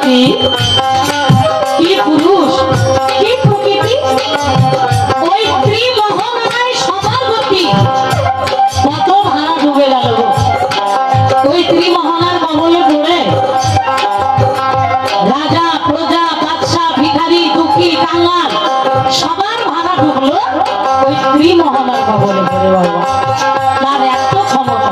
প্রকৃতি, কি পুরুষ, কি প্রকৃতি। ওই ত্রিমোহনায় সবার গতি, কত ভাড়া ডুবে গেল। ওই ত্রিমোহনার কবলে পড়ে রাজা, প্রজা, বাদশাহ, ভিখারি, দুঃখী, কাঙাল সবার ভাড়া ডুবলো ওই ত্রিমোহনার কবলে পড়ে। বাবা, তার এত ক্ষমতা।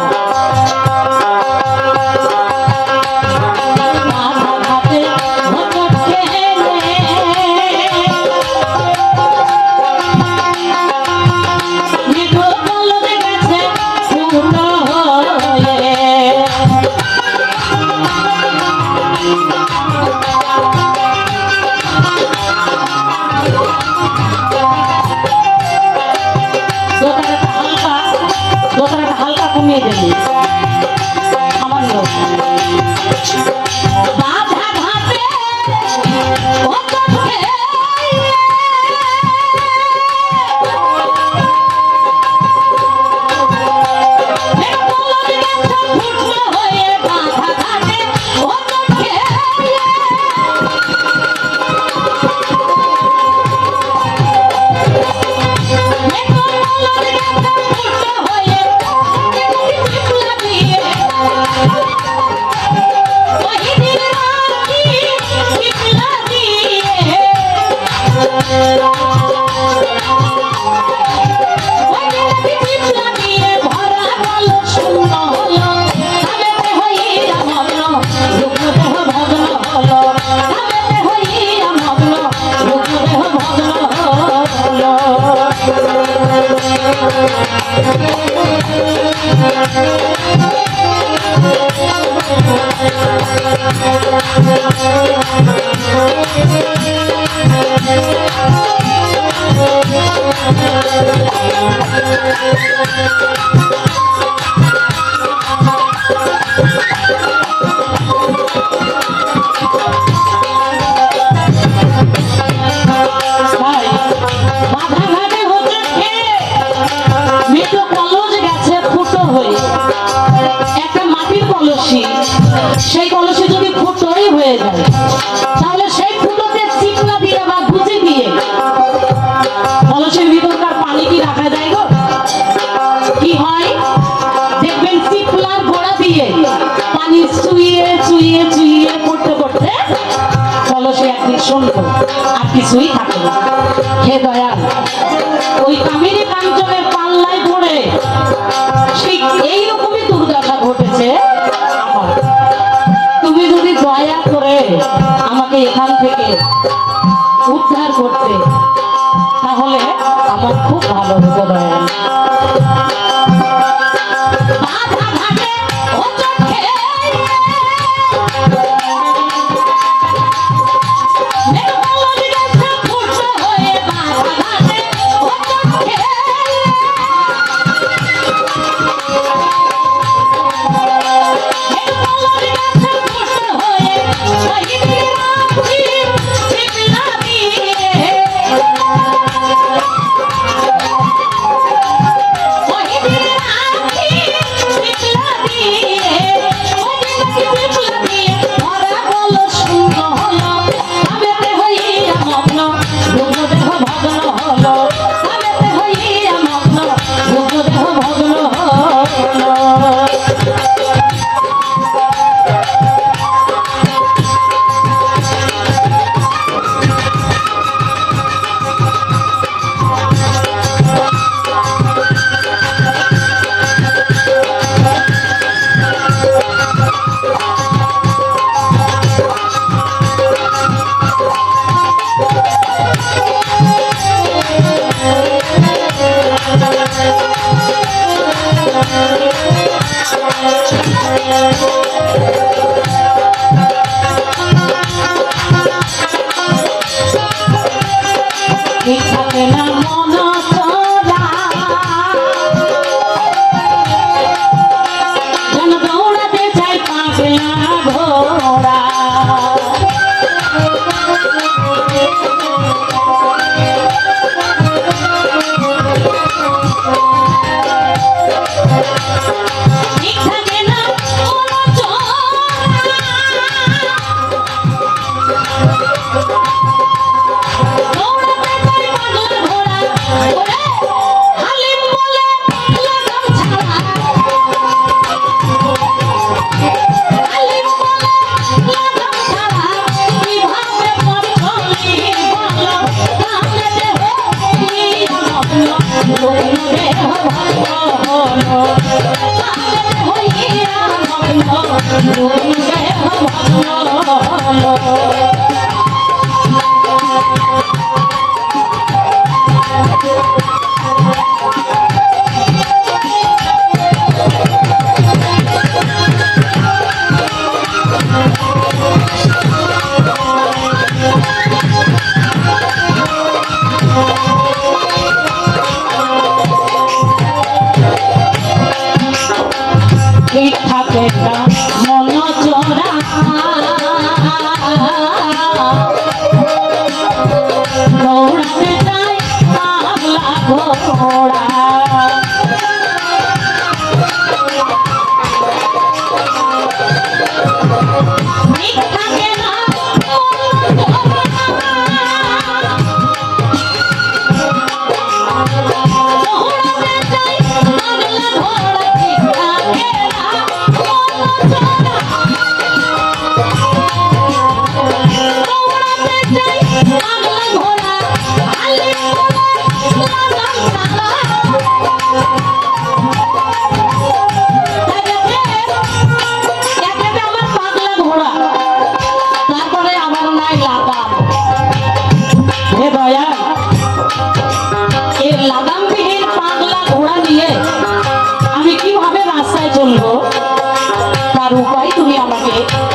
হালকা কমিয়ে দেবে আমার লোক। সেই কলসে যদি ফুটোই হয়ে যায় তাহলে সেই ফুটোতে চিকনা দিয়ে বা গুঁজে দিয়ে কলসের ভিতরকার পানি কি রাখা যায় গো? কি হয় দেখবেন চিকলার গোড়া দিয়ে পানি চুইয়ে চুইয়ে চুইয়ে করতে করতে কলসে একদিন শুনবো আর কিছুই থাকে না। হে দয়াল, ওই কামিনী কাঞ্চনের পাল্লায় পড়ে ঠিক এইরকমই দুর্দশা ঘটেছে আমার। তুমি যদি দয়া করে আমাকে এখান থেকে উদ্ধার করতে তাহলে আমার খুব ভালো হতো দয়াল। ঠিক থাকে না মন চোরা দৌড়াতে চাই পাগলা ঘোড়া ঠিক থাকে না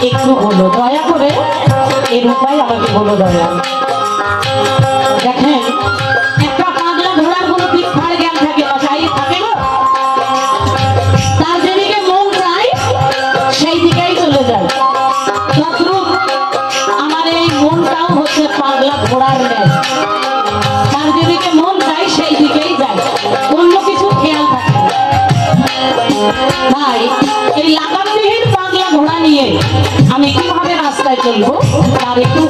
একটু বলো দয়া করে, এর উপায় আমাকে বলো দয়া। দেখেন একটা পাগলা ঘোড়ার কোনো দিক ফাড় জ্ঞান থাকে না, যাই থাকে না, তার যেদিকে মন চায় সেই দিকেই চলে যায়। তদ্রূপ আমার এই মনটাও হচ্ছে পাগলা ঘোড়ার ন্যায়, তার যেদিকে মন চায় সেই দিকেই যায়, অন্য কিছু খেয়াল থাকে না। তাই এই লাগামবিহীন পাগলা ঘোড়া নিয়ে আমি কিভাবে রাস্তায় চলবো তার একটু